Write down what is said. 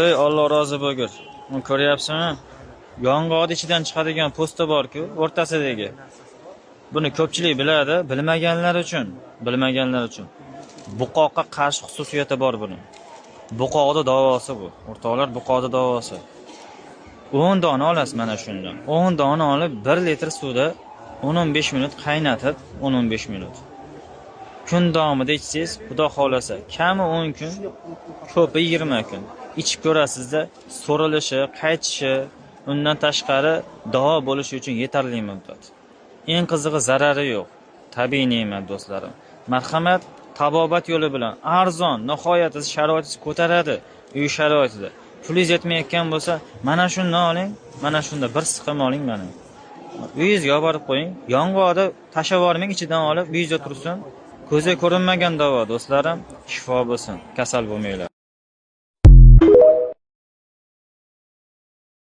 Ey Alloh rozi bo'lgur. Buni ko'ryapsizmi? Yong'oq ichidan chiqadigan po'sti bor-ku, o'rtasidagi. Buni ko'pchilik biladi, bilmaganlar uchun. Buqoqqa qarshi xususiyati bor buni. Buqoqning davosi bu. O'rtoqlar, buqoqning davosi. 10 dona olasiz mana shundan. 10 dona olib 1 litr suvda 10-15 minut qaynatib, 10-15 minut. Kun davomida ichsangiz, xudo xolasa, kami 10 kun, ko'pi 20 kun. Ichib ko'rasizda, so'rilishi, qaytishi, undan tashqari davo bo'lishi uchun yetarli muddat. Eng qizig'i zarari yo'q. Tabiiy ne'mat do'stlarim. Marhamat, tabobat yo'li bilan arzon, nihoyat sharoitingiz ko'taradi. Uy sharoitida. Pulingiz yetmayotgan bo'lsa, mana shundan oling, mana shunda bir siqim oling mana. Uyingizga olib borib qo'ying. Yong'oqni tashlab yubormang, ichidan olib uyingizda tursin. Ko'zga ko'rinmagan davo do'stlarim, shifo bo'lsin. Kasal bo'lmanglar.